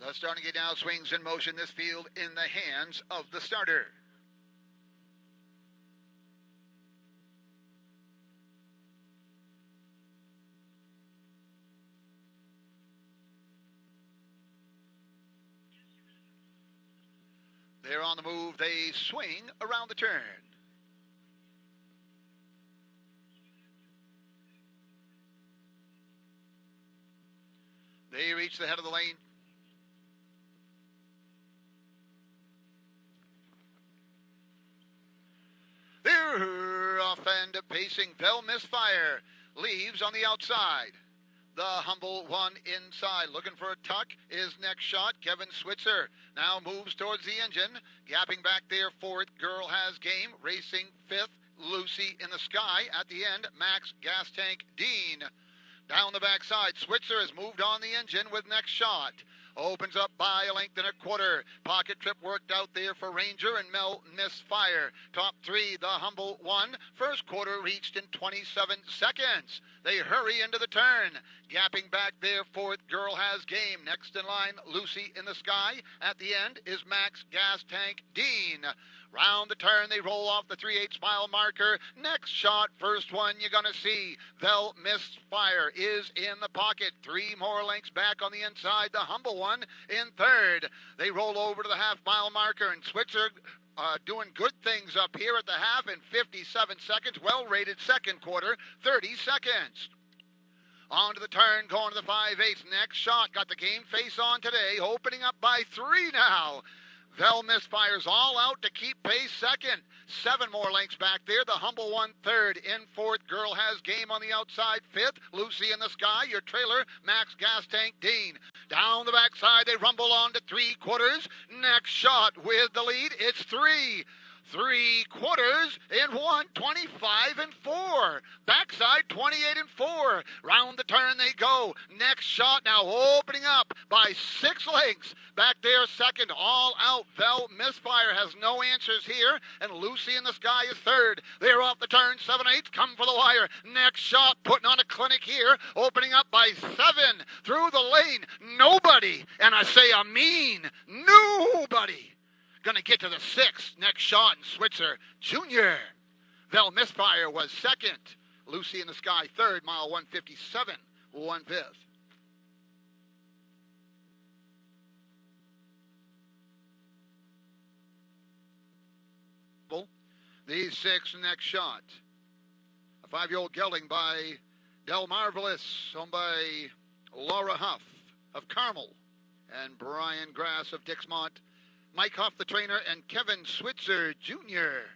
The starting gate now swings in motion. This field in the hands of the starter. They're on the move. They swing around the turn. They reach the head of the lane. They're off and pacing. They'll misfire. Leaves on the outside. The humble one inside. Looking for a tuck. Is next shot. Kevin Switzer now moves towards the engine. Gapping back there fourth. Girl has game. Racing fifth. Lucy in the sky. At the end, Max Gastank Dean. Down the backside, Switzer has moved on the engine with next shot. Opens up by a length and a quarter. Pocket trip worked out there for Ranger and Mel misfire. Top three, the humble one. First quarter reached in 27 seconds. They hurry into the turn. Gapping back there, fourth, Girl Has Game. Next in line, Lucy in the Sky. At the end is Max Gastank Dean. Round the turn, they roll off the 3/8 mile marker. Next shot, first one you're going to see. They'll misfire is in the pocket. 3 more lengths back on the inside. The humble one in third. They roll over to the half-mile marker, and Switzer doing good things up here at the half in 57 seconds. Well-rated second quarter, 30 seconds. On to the turn, going to the 5/8. Next shot, got the game face on today. Opening up by 3 now. Vel misfires all out to keep pace second. 7 more lengths back there. The humble one third. In fourth, Girl Has Game on the outside. Fifth, Lucy in the Sky. Your trailer, Max Gastank Dean. Down the backside, they rumble on to 3/4. Next shot with the lead. It's 3. 3/4 in 1, 25 and 4. Backside 28 and 4. Round the turn they go. Next shot now opening up by 6 lengths. Back there second, all out. Vel misfire has no answers here, and Lucy in the Sky is third. They're off the turn. 7/8 come for the wire. Next shot putting on a clinic here, opening up by 7 through the lane. Nobody, and I say a mean nobody, going to get to the 6th. Next shot, and Switzer Jr. Vel misfire was second. Lucy in the Sky third, mile 157, 1/5. The 6th next shot. A 5-year-old gelding by Del Marvelous, owned by Laura Huff of Carmel and Brian Grass of Dixmont. Mike Huff, the trainer, and Kevin Switzer Jr.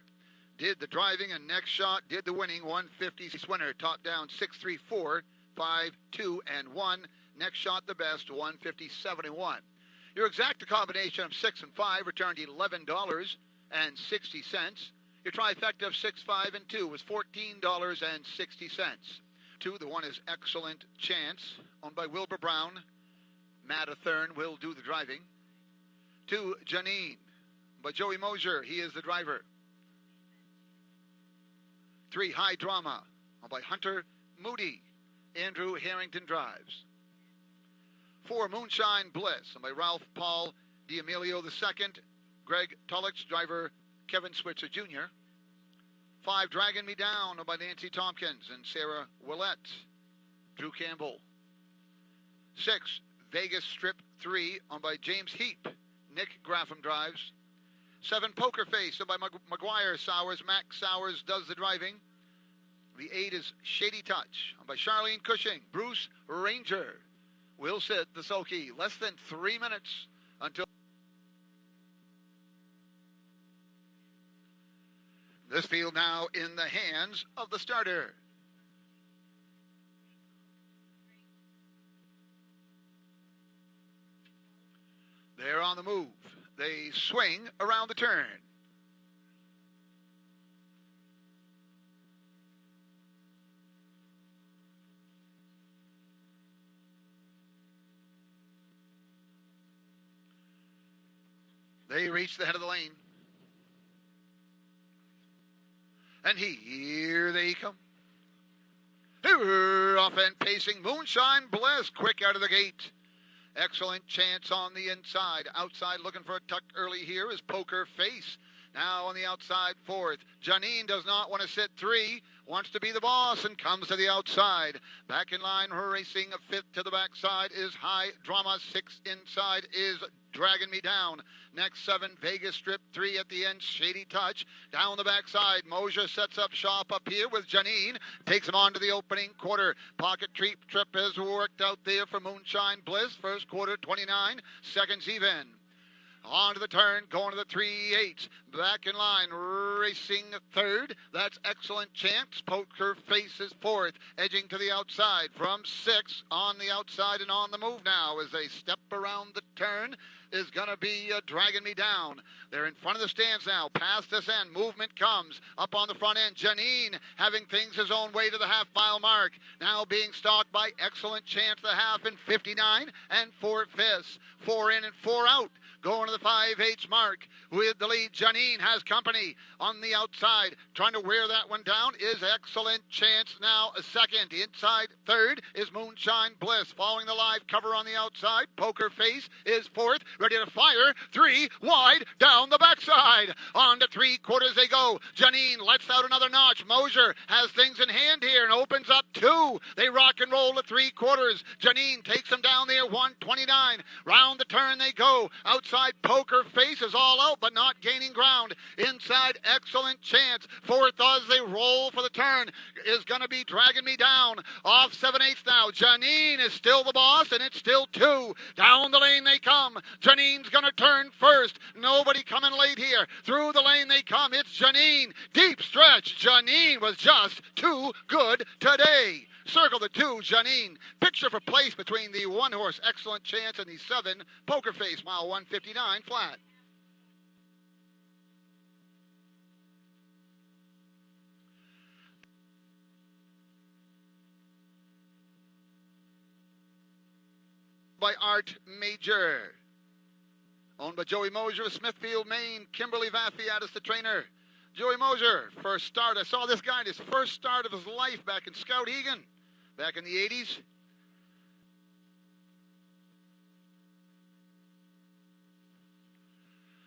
did the driving, and next shot did the winning. 150 winner, top down 6-3-4, 5-2 and 1. Next shot the best, 150-71. Your exact combination of 6 and 5 returned $11.60. Your trifecta of 6, 5, and 2 was $14.60. 2, the one is Excellent Chance, owned by Wilbur Brown. Matt Athern will do the driving. 2, Janine, by Joey Mosher. He is the driver. 3, High Drama, by Hunter Moody. Andrew Harrington drives. 4, Moonshine Bliss, by Ralph Paul D'Amelio II. Greg Tullich, driver Kevin Switzer Jr. 5, Dragging Me Down, by Nancy Tompkins and Sarah Willett. Drew Campbell. 6, Vegas Strip 3, owned by James Heap. Nick Graffam drives. 7, Poker Face, owned by McGuire Sowers. Max Sowers does the driving. The 8 is Shady Touch, owned by Charlene Cushing. Bruce Ranger will sit the sulky. Less than 3 minutes until this field now in the hands of the starter. They're on the move. They swing around the turn. They reach the head of the lane. And here they come. Here, off and pacing, Moonshine Bliss, quick out of the gate. Excellent Chance on the inside. Outside looking for a tuck early here is Poker Face. Now on the outside, fourth. Janine does not want to sit three. Wants to be the boss and comes to the outside. Back in line, her racing fifth to the backside is High Drama. Six inside is Dragging Me Down. Next seven, Vegas Strip. Three at the end, Shady Touch. Down the backside, Mosher sets up shop up here with Janine. Takes him on to the opening quarter. Pocket Trip has worked out there for Moonshine Bliss. First quarter, 29 seconds even. On to the turn, going to the 3/8. Back in line, racing third. That's Excellent Chance. Poker Face is fourth, edging to the outside from six. On the outside and on the move now as they step around the turn is going to be Dragging Me Down. They're in front of the stands now. Past this end, movement comes. Up on the front end, Janine having things his own way to the half-mile mark. Now being stalked by Excellent Chance, the half in 59 and 4/5. 4 in and 4 out. Going to the 5/8 mark with the lead. Janine has company on the outside. Trying to wear that one down is Excellent Chance. Now a second. Inside third is Moonshine Bliss. Following the live cover on the outside. Poker Face is fourth. Ready to fire. 3 wide down the backside. On to 3/4 they go. Janine lets out another notch. Mosher has things in hand here and opens up 2. They rock and roll to 3/4. Janine takes them down there. 129. Round the turn they go. Outside Poker Face is all out but not gaining ground. Inside Excellent Chance. Fourth as they roll for the turn is going to be Dragging Me Down. Off 7/8 now. Janine is still the boss and it's still 2. Down the lane they come. Janine's going to turn first. Nobody coming late here. Through the lane they come. It's Janine. Deep stretch. Janine was just too good today. Circle the 2, Janine. Picture for place between the 1-horse Excellent Chance and the 7 Poker Face, mile 159 flat. By Art Major. Owned by Joey Mosher of Smithfield, Maine. Kimberly Vaffiatis, the trainer. Joey Mosher, first start. I saw this guy in his first start of his life back in Skowhegan, back in the 80s.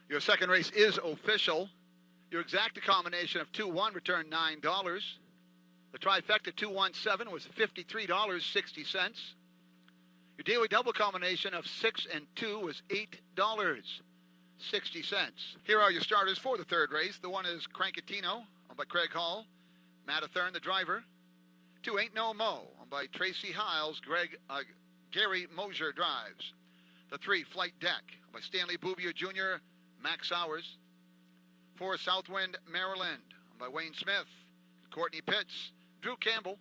Your second race is official. Your exacta combination of 2-1 returned $9. The trifecta 2-1-7 was $53.60. Your daily double combination of 6 and 2 was $8.60. Here are your starters for the third race. The one is Crankatino, owned by Craig Hall. Matt Athern, the driver. 2 Ain't No Mo, owned by Tracy Hiles. Gary Mosher drives. The 3 Flight Deck, owned by Stanley Boubier Jr., Max Hours. 4 Southwind Maryland, owned by Wayne Smith. Courtney Pitts, Drew Campbell.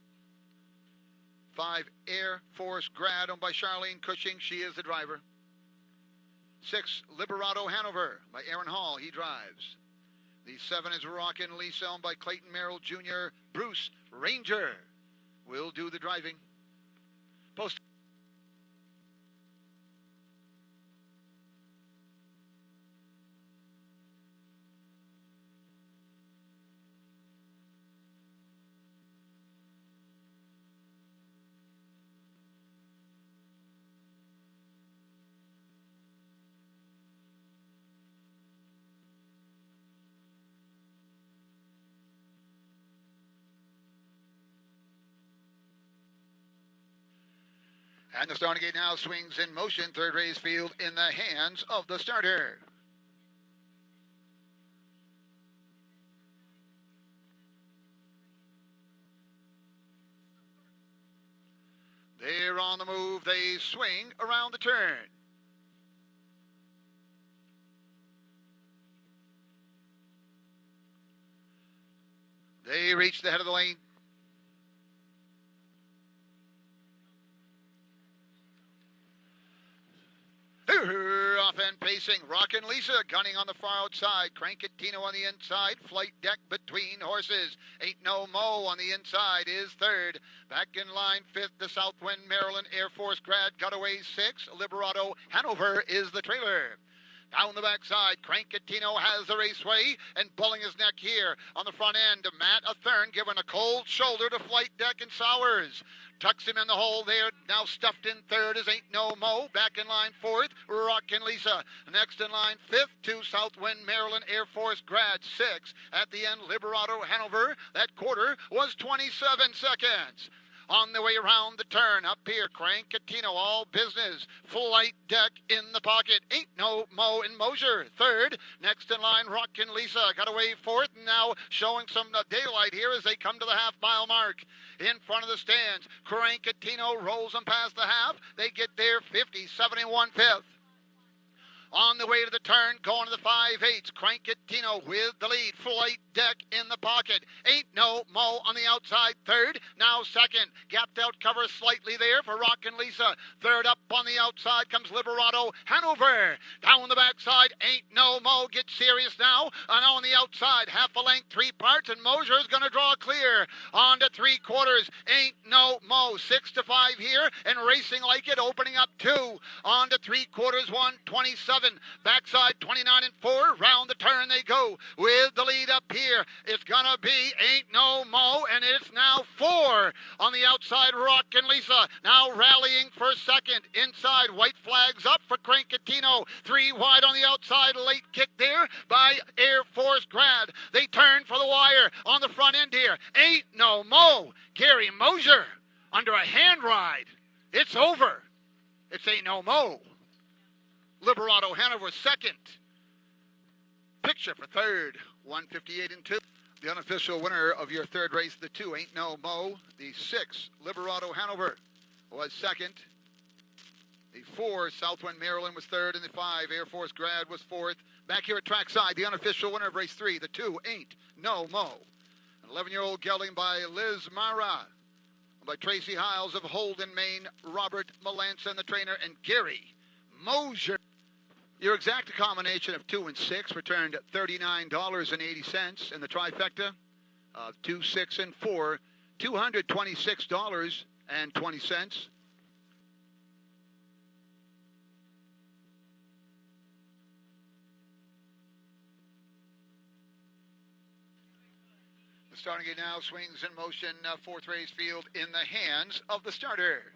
5 Air Force Grad, owned by Charlene Cushing. She is the driver. 6 Liberato Hanover by Aaron Hall. He drives. The 7 is Rockin' Lisa, owned by Clayton Merrill Jr. Bruce Ranger will do the driving. Post. And the starting gate now swings in motion. Third race field in the hands of the starter. They're on the move. They swing around the turn. They reach the head of the lane. Off and pacing, Rockin' Lisa gunning on the far outside. Crankatino on the inside. Flight Deck between horses. Ain't No Mo on the inside is third. Back in line fifth, the Southwind Maryland Air Force Grad got away 6. Liberato Hanover is the trailer. Down the backside, Crankatino has the raceway and pulling his neck here. On the front end, Matt Athern giving a cold shoulder to Flight Deck and Sowers. Tucks him in the hole there. Now stuffed in third is Ain't No Mo. Back in line fourth, Rockin' Lisa. Next in line fifth to Southwind Maryland Air Force Grad 6. At the end, Liberato Hanover. That quarter was 27 seconds. On the way around the turn, up here, Crankatino, all business. Flight Deck in the pocket. Ain't No Mo and Mosher, third. Next in line, Rockin' Lisa, got away fourth. Now showing some daylight here as they come to the half-mile mark. In front of the stands, Crankatino rolls them past the half. They get there 50-71 fifth. On the way to the turn, going to the 5/8, Crankatino with the lead. Flight Deck in the pocket. Ain't No Mo on the outside, third. Now second. Gapped out cover slightly there for Rockin' Lisa. Third up on the outside comes Liberato Hanover. Down the backside, Ain't No Mo gets serious now. And on the outside, half a length, 3 parts, and Mosher's going to draw clear. On to 3/4, Ain't No Mo. 6-5 here, and racing like it, opening up 2. On to 3/4, 1:27. Backside 29 and 4. Round the turn they go with the lead up here. It's gonna be Ain't No Mo, and it's now 4 on the outside. Rockin' Lisa now rallying for second. Inside, white flags up for Crankatino. 3 wide on the outside. Late kick there by Air Force Grad. They turn for the wire on the front end here. Ain't No Mo. Gary Mosher under a hand ride. It's over. It's Ain't No Mo. Liberato Hanover second. Picture for third, 1:58 and 2. The unofficial winner of your third race, the 2, Ain't No Mo. The 6, Liberato Hanover, was second. The 4, Southwind Maryland, was third. And the 5, Air Force Grad, was fourth. Back here at trackside, the unofficial winner of race 3, the 2, Ain't No Mo. An 11-year-old gelding by Liz Mara. By Tracy Hiles of Holden, Maine. Robert Melanson, the trainer, and Gary Mosher. Your exact combination of 2 and 6 returned $39.80, and the trifecta of 2, 6, and 4, $226.20. The starting gate now swings in motion. Fourth race field in the hands of the starter.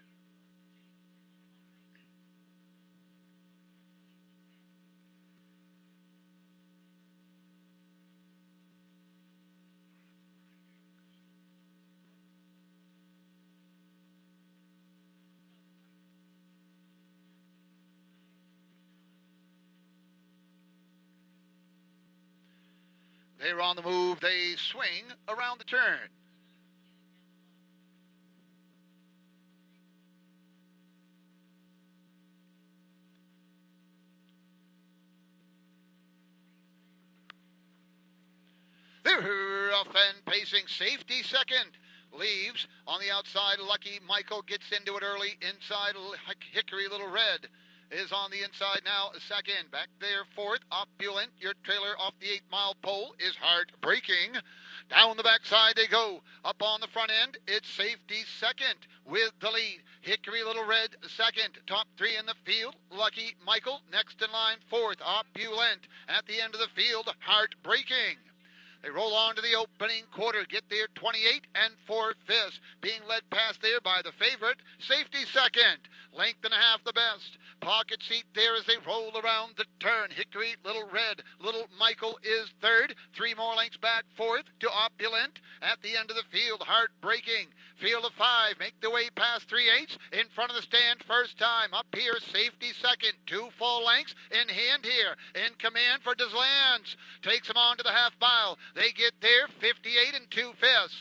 They're on the move. They swing around the turn. They're off and pacing. Safety second. Leaves on the outside. Lucky Michael gets into it early. Inside, Hickory Little Red is on the inside now, second. Back there, fourth. Opulent, your trailer off the 8-mile pole, is heartbreaking. Down the backside they go. Up on the front end, it's safety second with the lead. Hickory Little Red second. Top 3 in the field. Lucky Michael next in line, fourth. Opulent at the end of the field, heartbreaking. They roll on to the opening quarter, get there 28 and 4/5, being led past there by the favorite, safety second, length and a half the best. Pocket seat there as they roll around the turn. Hickory Little Red, Little Michael is third, 3 more lengths back, fourth to Opulent. At the end of the field, heartbreaking. Field of 5 make the way past 3/8 in front of the stand first time. Up here, safety second, 2 full lengths in hand here. In command for Deslands, takes them on to the half mile. They get there 58 and 2/5.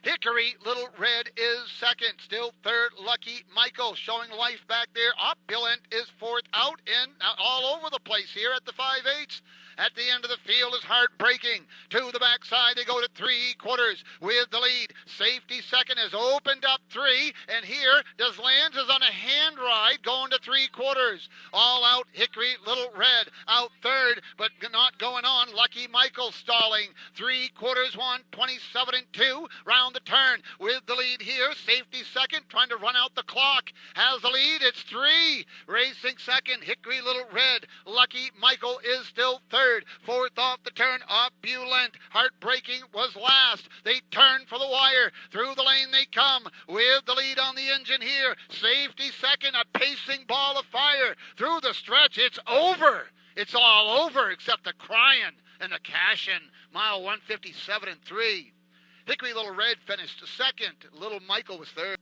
Hickory Little Red is second. Still third, Lucky Michael showing life back there. Opulent is fourth, out in all over the place here at the 5/8. At the end of the field is heartbreaking. To the backside, they go to 3/4 with the lead. Safety second has opened up 3, and here Deslands is on a hand ride going to 3/4. All out, Hickory Little Red out third, but not going on. Lucky Michael stalling. 3/4, 1:27 and 2. Round around the turn with the lead here. Safety second, trying to run out the clock. Has the lead. It's 3. Racing second, Hickory Little Red. Lucky Michael is still third. Fourth off the turn, Opulent. Heartbreaking was last. They turn for the wire. Through the lane they come with the lead on the engine here. Safety second, a pacing ball of fire. Through the stretch, it's over. It's all over except the crying and the cashing. Mile 157 and 3. Hickory Little Red finished second. Little Michael was third.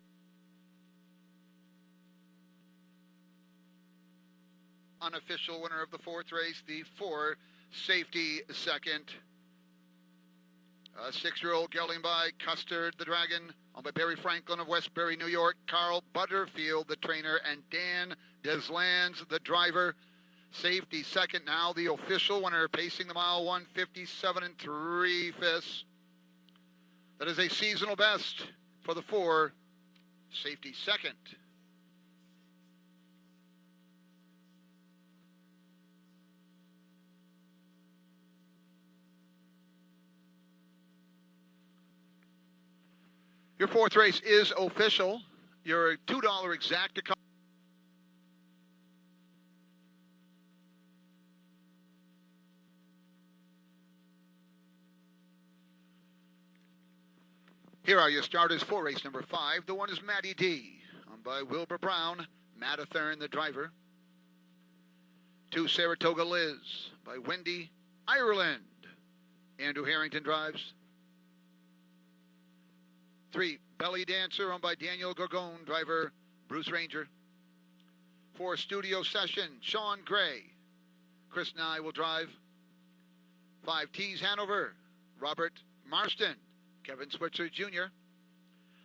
Unofficial winner of the fourth race, the 4 safety second. 6-year-old gelding by Custard the Dragon, owned by Barry Franklin of Westbury, New York. Carl Butterfield, the trainer, and Dan Deslands, the driver. Safety second now, the official winner, pacing the mile 157 and 3/5. That is a seasonal best for the 4 safety second. Your fourth race is official. Your $2 exacta. Here are your starters for race number 5. The one is Matty D, owned by Wilbur Brown. Matt Athern, the driver. 2, Saratoga Liz, by Wendy Ireland. Andrew Harrington drives. 3, Belly Dancer, owned by Daniel Gorgon, driver Bruce Ranger. 4, Studio Session, Shawn Gray. Chris Nye will drive. 5, Tees Hanover, Robert Marston, Kevin Switzer Jr.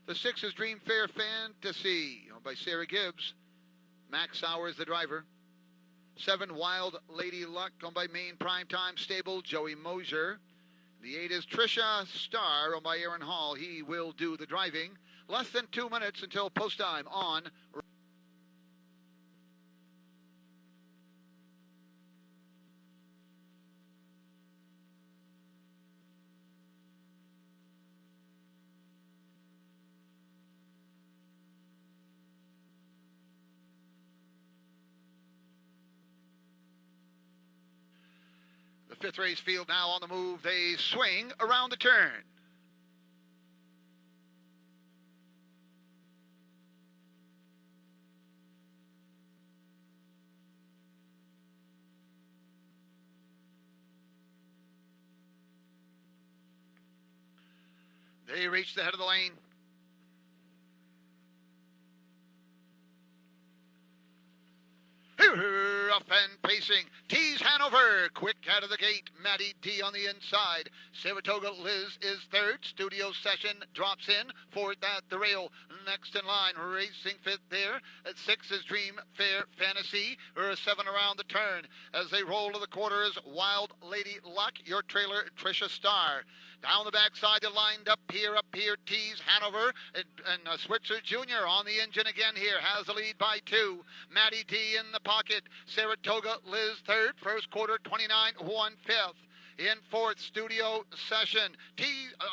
The 6 is Dream Fair Fantasy, owned by Sarah Gibbs. Max Sowers, the driver. 7, Wild Lady Luck, owned by Maine Primetime Stable, Joey Mosher. The 8 is Trisha Star, owned by Aaron Hall. He will do the driving. Less than 2 minutes until post time on. The 5th race field now on the move. They swing around the turn. They reach the head of the lane. Huff and pacing. Tees Hanover, quick out of the gate. Matty D on the inside. Saratoga Liz is third. Studio Session drops in. Fourth at the rail. Next in line, racing 5th there. At 6 is Dream Fair Fantasy. 7 around the turn. As they roll to the quarters, Wild Lady Luck, your trailer, Trisha Star. Down the backside, they're lined up here, Tees Hanover, and Switzer Jr. on the engine again here, has the lead by 2. Matty D in the pocket, Saratoga Liz third, first quarter 29 1/5. In 4th, Studio Session. T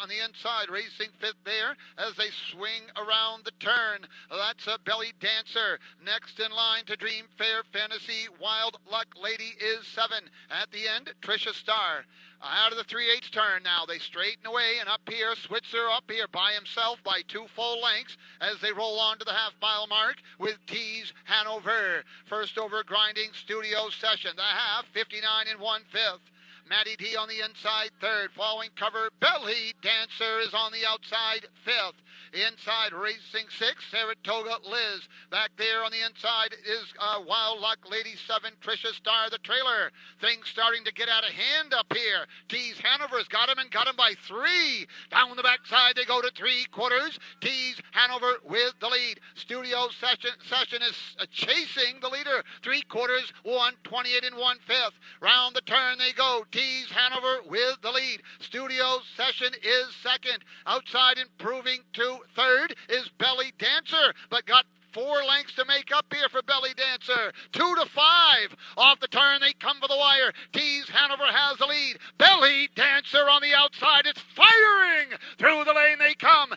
on the inside, racing 5th there as they swing around the turn. That's a Belly Dancer. Next in line to Dream Fair Fantasy, Wild Luck Lady is 7. At the end, Trisha Star. Out of the 3/8 turn now, they straighten away, and up here, Switzer up here by himself by 2 full lengths as they roll on to the half-mile mark with Tees Hanover. First over grinding Studio Session, the half, 59 1/5. Matty D on the inside, third. Following cover, Belly Dancer is on the outside, 5th. Inside, racing 6, Saratoga Liz. Back there on the inside is Wild Luck Lady 7, Trisha Star, the trailer. Things starting to get out of hand up here. Tees Hanover's got him and got him by 3. Down the backside, they go to 3/4. Tees Hanover with the lead. Studio Session is chasing the leader. 3/4, 1:28 1/5. Round the turn they go. Tees Hanover with the lead. Studio Session is second. Outside improving to third is Belly Dancer, but got 4 lengths to make up here for Belly Dancer. 2 to 5. Off the turn, they come for the wire. Tees Hanover has the lead. Belly Dancer on the outside. It's firing. Through the lane they come.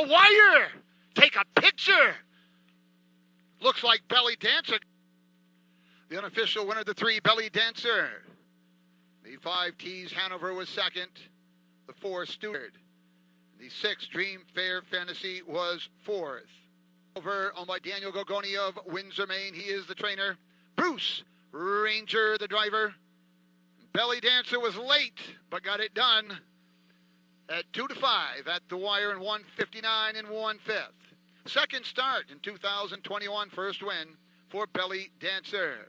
wire. Take a picture. Looks like Belly Dancer. The unofficial winner, the 3, Belly Dancer. The 5, Tease Hanover was second. The 4, Stewart. The 6, Dream Fair Fantasy was fourth. Over owned by Daniel Gogoni of Windsor, Maine. He is the trainer. Bruce Ranger, the driver. Belly Dancer was late, but got it done at 2-5 at the wire in 1:59 and 1/5. Second start in 2021, first win for Belly Dancer.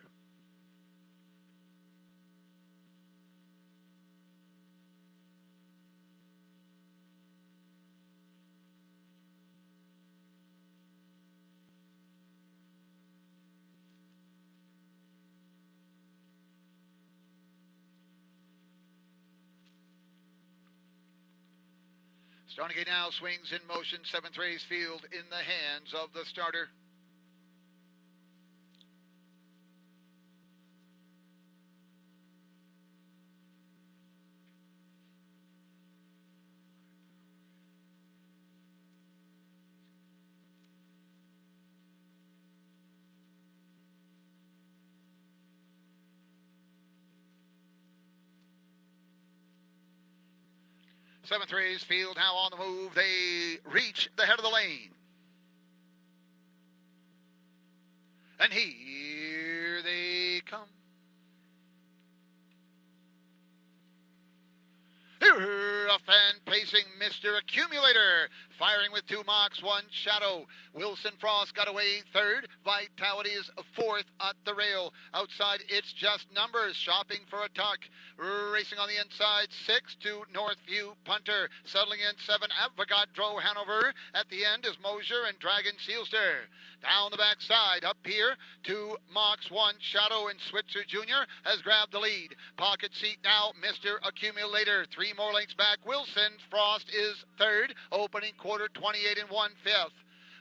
Starting gate now, swings in motion, 7th race field in the hands of the starter. Seventh race field now on the move. They reach the head of the lane. And here they come. Huff and pacing Mr. Accumulator. Firing with 2 marks, 1 shadow. Wilson Frost got away third. Vitality is fourth at the rail. Outside, it's just numbers. Shopping for a tuck. Racing on the inside, 6 to Northview Punter. Settling in 7, Avogadro Hanover. At the end is Mosher and Dragon Sealster. Down the backside, up here, 2 marks, 1 shadow, and Switzer Jr. has grabbed the lead. Pocket seat now, Mr. Accumulator. 3 more lengths back. Wilson Frost is third. Opening quarter, 28 and 1/5.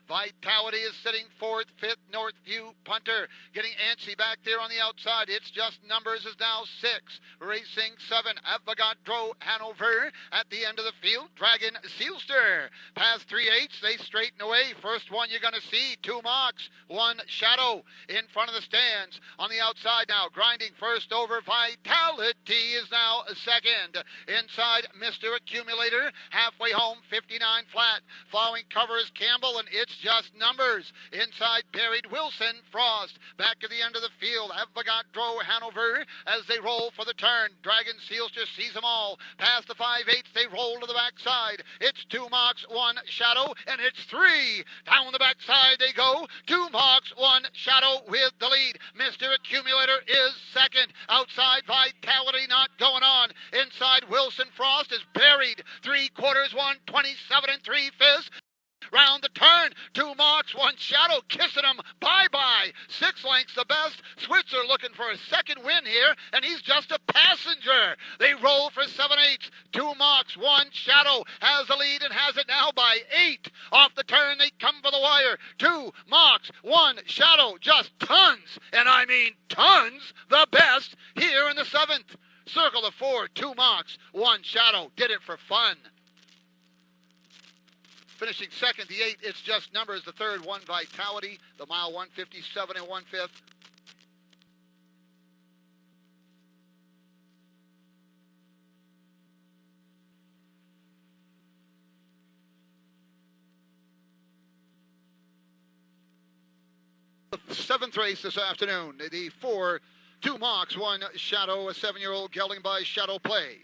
Vitality is sitting fourth, 5th, Northview Punter. Getting antsy back there on the outside. It's just numbers is now 6. Racing 7, Avogadro Hanover. At the end of the field, Dragon Sealster. Past 3/8, they straighten away. First one you're going to see, 2 marks, 1 shadow in front of the stands. On the outside now, grinding first over. Vitality is now second. Inside, Mr. Accumulator. Halfway home, 59 flat. Following cover is Campbell, and it's just numbers. Inside, buried Wilson Frost. Back to the end of the field, Avogadro Hanover as they roll for the turn. Dragon Sealster sees them all. Past the 5/8, they roll to the backside. It's 2 marks, 1 shadow, and it's 3. Down the backside they go. 2 marks, 1 shadow with the lead. Mr. Accumulator is second. Outside, Vitality not going on. Inside, Wilson Frost is buried. 3/4, 1:27 and 3/5. Round the turn, 2 marks, 1 shadow, kissing him bye-bye. 6 lengths the best. Switzer looking for a second win here, and he's just a passenger. They roll for 7/8. 2 marks, 1 shadow, has the lead and has it now by 8. Off the turn, they come for the wire. 2 marks, 1 shadow, just tons, and I mean tons, the best here in the 7th. Circle the 4, 2 marks, 1 shadow, did it for fun. Finishing second, the 8, it's just numbers. The 3rd, 1 Vitality. The mile, 1:57 and 1/5. The 7th race this afternoon. The 4, 2 marks, 1 shadow, a 7-year-old gelding by Shadow Play.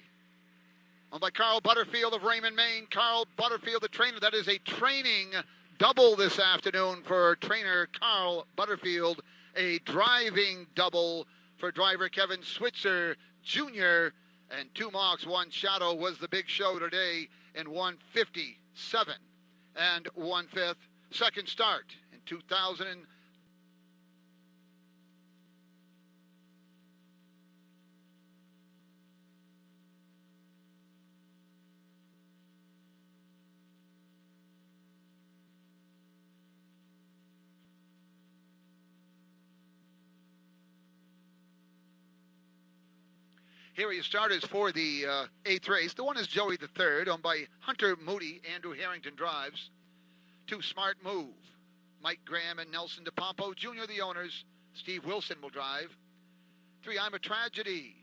Owned by Carl Butterfield of Raymond, Maine. Carl Butterfield, the trainer. That is a training double this afternoon for trainer Carl Butterfield. A driving double for driver Kevin Switzer Jr. And 2 marks, 1 shadow was the big show today in 1:57 and 1/5. Second start in 2000. Here are your starters for the 8th race. The one is Joey the 3rd, owned by Hunter Moody. Andrew Harrington drives. 2, Smart Move. Mike Graham and Nelson DePompo Jr., the owners. Steve Wilson will drive. 3, I'm a Tragedy.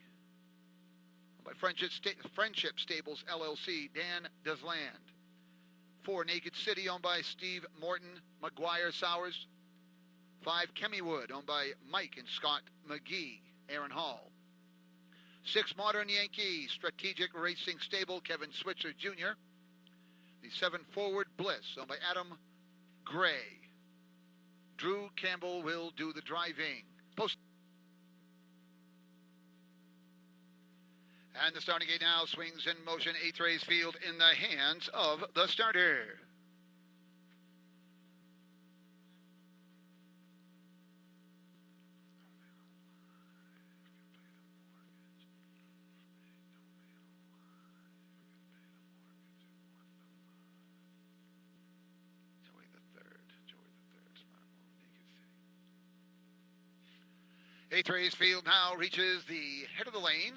By Friendship Stables, LLC, Dan Desland. 4, Naked City, owned by Steve Morton, McGuire Sowers. 5, Chemywood, owned by Mike and Scott McGee, Aaron Hall. 6, Modern Yankee, Strategic Racing Stable, Kevin Switzer Jr. The 7, Forward Bliss, owned by Adam Gray. Drew Campbell will do the driving. And the starting gate now swings in motion. 8th race field in the hands of the starter. Joey the third. 8th race field now reaches the head of the lane.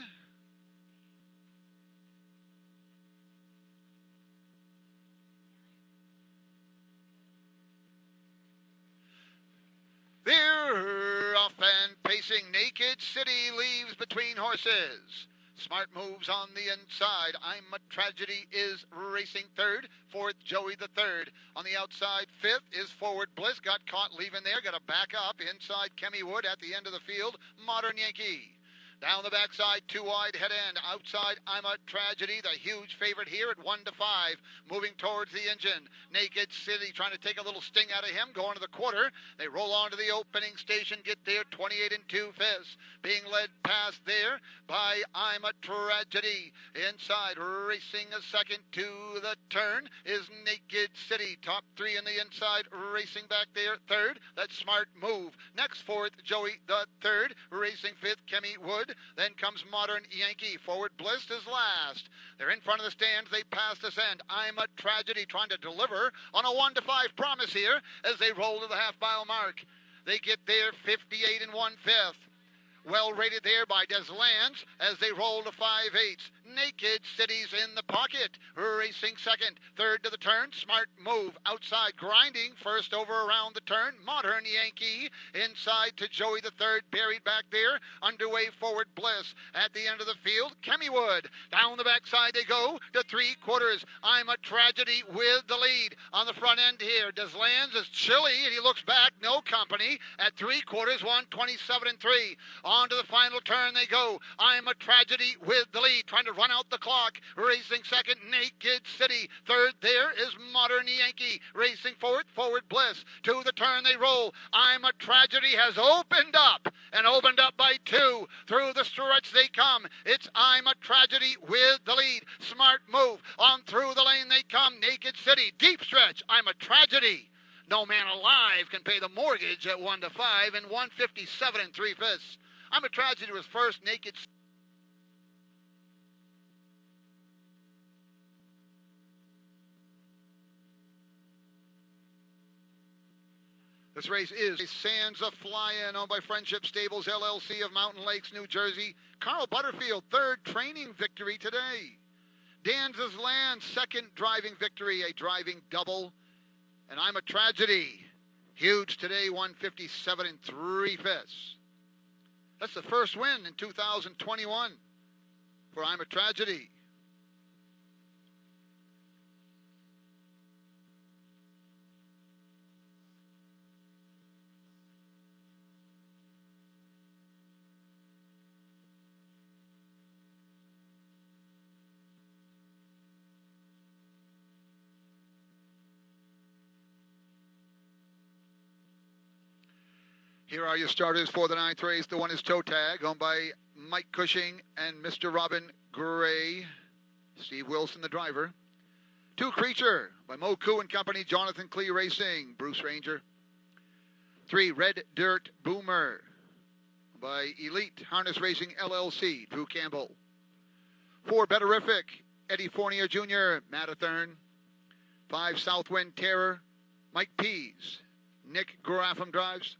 They're off and pacing. Naked City leaves between horses. Smart Moves on the inside. I'm a Tragedy is racing 3rd. 4th, Joey the 3rd. On the outside, 5th is Forward Bliss. Got caught leaving there. Got to back up. Inside, Chemywood at the end of the field. Modern Yankee. Down the backside, 2 wide, head end. Outside, I'm a Tragedy, the huge favorite here at 1 to 5. Moving towards the engine. Naked City trying to take a little sting out of him. Going to the quarter. They roll on to the opening station. Get there, 28 and 2/5. Being led past there by I'm a Tragedy. Inside, racing a second to the turn is Naked City. Top 3 in the inside, racing back there, 3rd. That's Smart Move. Next, 4th, Joey the 3rd. Racing 5th, Chemywood. Then comes Modern Yankee. Forward Bliss is last. They're in front of the stands. They pass this end. I'm a Tragedy trying to deliver on a 1 to 5 promise here as they roll to the half-mile mark. They get there 58 and 1/5. Well rated there by Deslands as they roll to 5/8. Naked City's in the pocket. Racing 2nd. 3rd to the turn. Smart Move. Outside grinding. 1st over around the turn. Modern Yankee. Inside to Joey the 3rd. Buried back there. Underway Forward Bliss. At the end of the field, Chemywood. Down the backside they go to 3/4. I'm a Tragedy with the lead. On the front end here, Deslands is chilly and he looks back. No company. At 3/4. 127 and 3. On to the final turn they go. I'm a Tragedy with the lead. Trying to run out the clock. Racing 2nd, Naked City. 3rd there is Modern Yankee. Racing 4th, Forward Bliss. To the turn they roll. I'm a Tragedy has opened up. And opened up by 2. Through the stretch they come. It's I'm a Tragedy with the lead. Smart Move. On through the lane they come. Naked City. Deep stretch. I'm a Tragedy. No man alive can pay the mortgage at 1 to 5 and 157 and 3/5. I'm a Tragedy was first. Naked. This race is Sands of Flyin', owned by Friendship Stables, LLC of Mountain Lakes, New Jersey. Carl Butterfield, 3rd training victory today. Dan's Land, 2nd driving victory, a driving double. And I'm a Tragedy. Huge today, 157 and 3/5. That's the first win in 2021 for I'm a Tragedy. Here are your starters for the 9th race. The 1 is Toe Tag, owned by Mike Cushing and Mr. Robin Gray. Steve Wilson, the driver. 2, Creature, by Moku and Company, Jonathan Clee Racing, Bruce Ranger. 3, Red Dirt Boomer, by Elite Harness Racing, LLC, Drew Campbell. 4, Betterific, Eddie Fournier Jr., Matathern. 5, Southwind Terror, Mike Pease, Nick Grafham drives.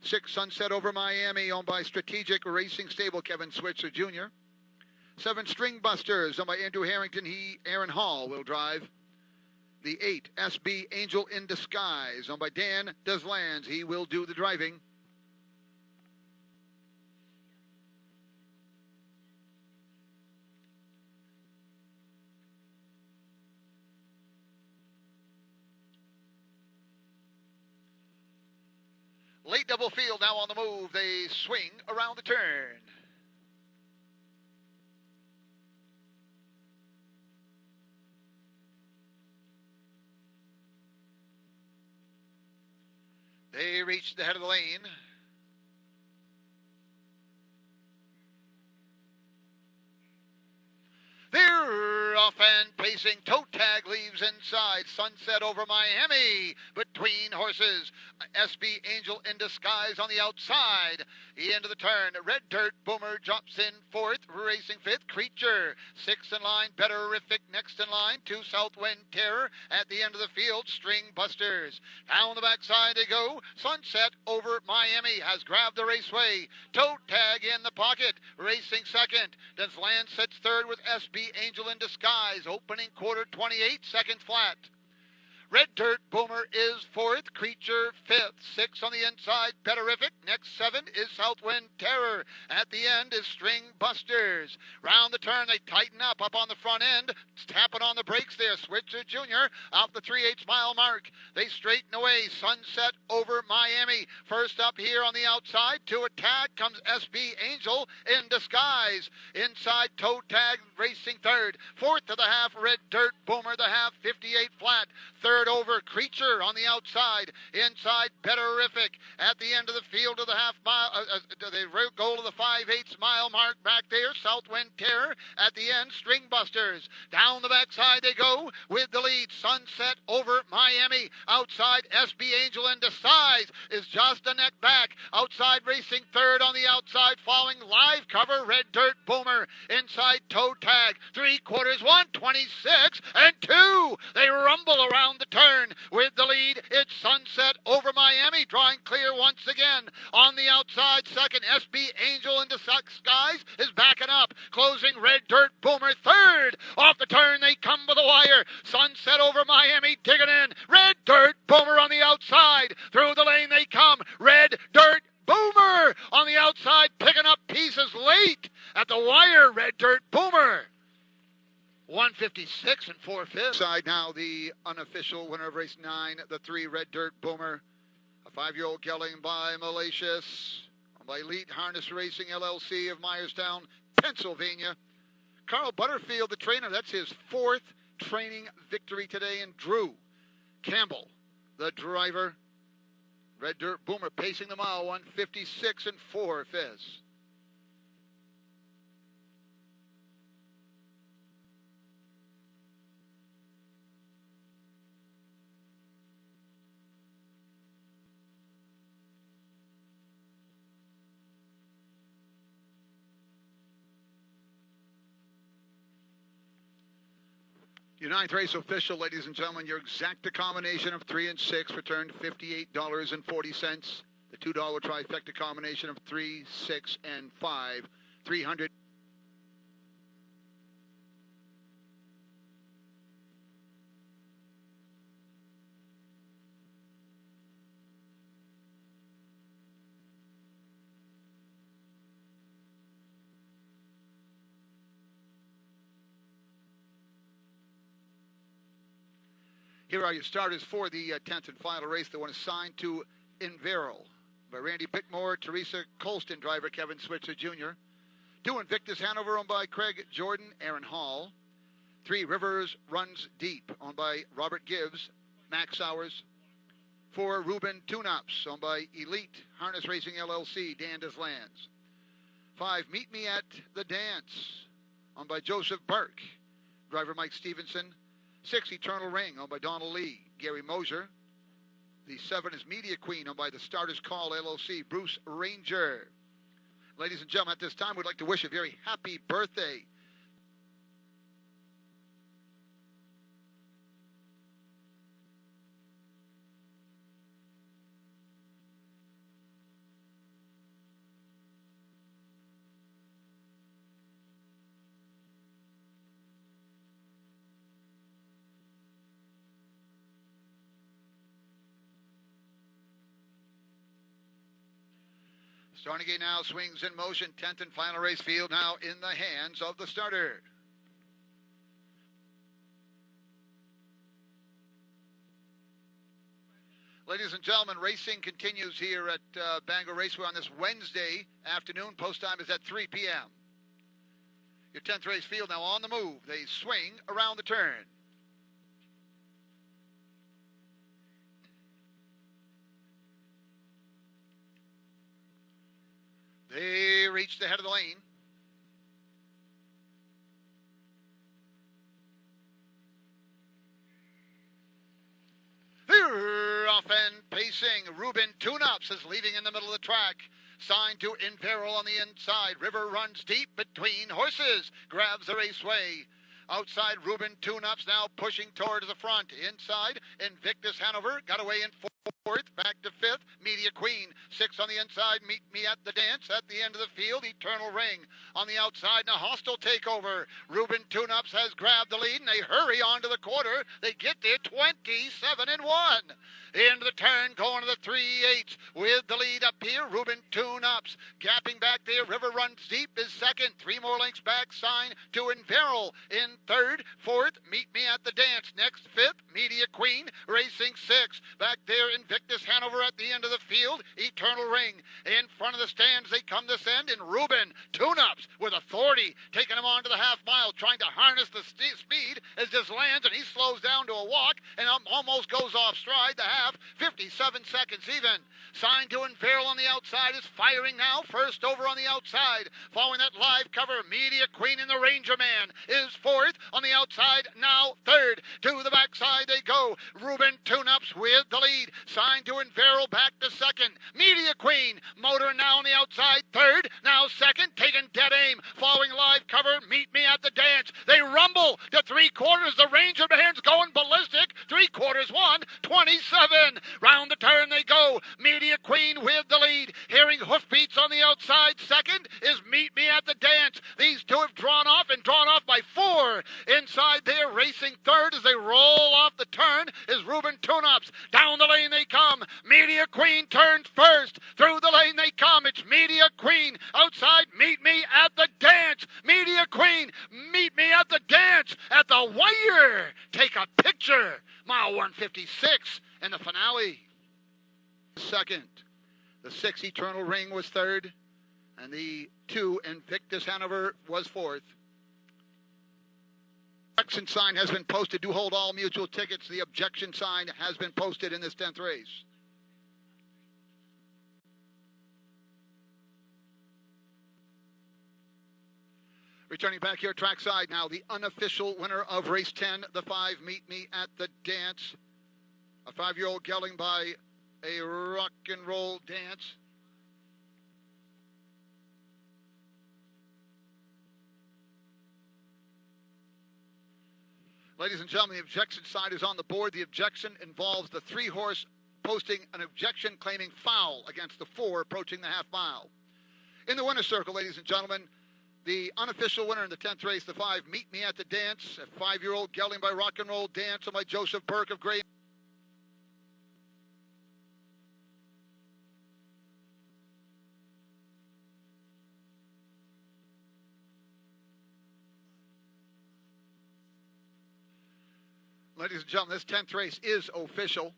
6, Sunset Over Miami, owned by Strategic Racing Stable, Kevin Switzer Jr. 7, String Busters, owned by Andrew Harrington. Aaron Hall will drive. The 8, SB Angel in Disguise, owned by Dan Deslands. He will do the driving. Late double field now on the move. They swing around the turn. They reach the head of the lane. They're off and pacing. Toe tag leaves inside. Sunset over Miami. Between horses. SB Angel in Disguise on the outside. The end of the turn. Red Dirt Boomer drops in fourth. Racing fifth. Creature. Sixth in line. Betterific next in line. 2 Southwind Terror. At the end of the field. String Busters. Down the backside they go. Sunset over Miami has grabbed the raceway. Toe tag in the pocket. Racing second. Desland sits third with SB Angel in Disguise. Opening quarter 28 seconds flat. Red Dirt Boomer is fourth. Creature fifth. 6 on the inside. Betterific. Next 7 is Southwind Terror. At the end is String Busters. Round the turn they tighten up on the front end. Tapping on the brakes there. Switzer Jr. off the 3/8 mile mark. They straighten away. Sunset over Miami. First up here on the outside to attack comes SB Angel in Disguise. Inside Toe Tag racing third. Fourth to the half. Red Dirt Boomer the half. 58 flat. Third over Creature on the outside. Inside Betterific. At the end of the field to the half mile. They go to the 5/8 mile mark back there. Southwind Terror. At the end String Busters. Down the backside they go with the lead. Sunset over Miami. Outside SB Angel in Disguise is just a neck back. Outside racing third on the outside. Following live cover Red Dirt Boomer. Inside Toe Tag. 3/4 126 and 2. They rumble around the turn with the lead. It's Sunset over Miami, drawing clear once again. On the outside, second, SB Angel in Disguise is backing up. Closing Red Dirt Boomer third. Off the turn, they come with the wire. Sunset over Miami, digging in. Red Dirt Boomer on the outside. Through the lane they come. Red Dirt Boomer on the outside, picking up pieces late at the wire. Red Dirt Boomer. 156 and 4/5. Side now, the unofficial winner of race 9, the 3 Red Dirt Boomer. A 5-year-old gelding by Malicious, by Elite Harness Racing LLC of Myerstown, Pennsylvania. Carl Butterfield, the trainer, that's his 4th training victory today. And Drew Campbell, the driver. Red Dirt Boomer pacing the mile, 156 and 4/5. Your 9th race official, ladies and gentlemen, your exacta combination of 3 and 6 returned $58.40. The $2 trifecta combination of 3, 6, and 5, $300. Here are your starters for the 10th and final race. The one assigned to Merrill by Randy Bickmore, Teresa Colston, driver Kevin Switzer Jr. 2 Invictus Hanover, owned by Craig Jordan, Aaron Hall. 3 Rivers Runs Deep, owned by Robert Gibbs, Max Sowers. 4 Reuben Tune-Ups, owned by Elite Harness Racing LLC, Dan Deslands. 5 Meet Me at the Dance, owned by Joseph Burke, driver Mike Stevenson. 6 Eternal Ring, owned by Donald Lee, Gary Mosher. The 7 is Media Queen, owned by the Starters Call LLC, Bruce Ranger. Ladies and gentlemen, at this time, we'd like to wish a very happy birthday Starting gate now swings in motion. 10th and final race field now in the hands of the starter. Ladies and gentlemen, racing continues here at Bangor Raceway on this Wednesday afternoon. Post time is at 3 p.m. Your 10th race field now on the move. They swing around the turn. They reach the head of the lane. Off and pacing. Ruben Tune-Ups is leaving in the middle of the track. Signed to Imperil on the inside. River runs deep between horses. Grabs the raceway. Outside, Ruben Tune-Ups now pushing towards the front. Inside, Invictus Hanover got away in fourth, back to fifth. Media Queen, 6 on the inside. Meet Me at the Dance at the end of the field. Eternal Ring on the outside. Now hostile takeover. Ruben Tune-Ups has grabbed the lead, and they hurry on to the quarter. They get there 27-1. Into the turn, going to the 3/8 with the lead up here. Ruben Tune-Ups gapping back there. River runs deep is second. 3 more lengths back. Sign to Imperil in third. Fourth, Meet Me at the Dance. Next, fifth, Media Queen racing 6. Back there, Invictus Hanover at the end of the field. Eternal Ring in front of the stands. They come this end, and Ruben Tune-Ups with authority taking him on to the half mile, trying to harness the speed as this lands, and he slows down to a walk and almost goes off stride. The half, 57 seconds even. Signed to Imperil on the outside is firing now. First over on the outside. Following that live cover, Media Queen and the Ranger Man is fourth on the outside. Now third. To the backside they go. Ruben Tune-Ups with the lead. Signed to Imperil back to second. Media Queen motoring now on the outside. Third. Now second. Taking dead aim. Following live cover, Meet Me at the Dance. They rumble to 3/4. The Ranger Man's going ballistic. 3/4 won. 27. Round the turn they go. Media Queen with the lead. Hearing hoofbeats on the outside. Second is Meet Me at the Dance. These two have drawn off by 4. Inside there, racing third as they roll off the turn is Ruben Tune-Ups. Down the lane they come. Media Queen turns first. Through the lane they come. It's Media Queen. Outside, Meet Me at the Dance. Media Queen, Meet Me at the Dance. At the wire. Take a picture. Mile 156 in the finale. Second. The 6 Eternal Ring was third. And the 2 Invictus Hanover was fourth. Objection sign has been posted. Do hold all mutual tickets. The objection sign has been posted in this 10th race. Returning back here trackside now, the unofficial winner of race 10, the 5, Meet Me at the Dance. A 5-year-old gelding by a rock and roll dance. Ladies and gentlemen, the objection side is on the board. The objection involves the 3-horse posting an objection claiming foul against the 4 approaching the half mile. In the winner's circle, ladies and gentlemen, the unofficial winner in the 10th race, the 5, Meet Me at the Dance, a 5-year-old gelding by Rock and Roll Dance, and by Joseph Burke of Gray. Ladies and gentlemen, this 10th race is official.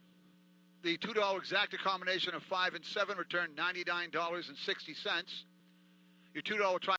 The $2 exacta combination of 5 and 7 returned $99.60. Your $2 try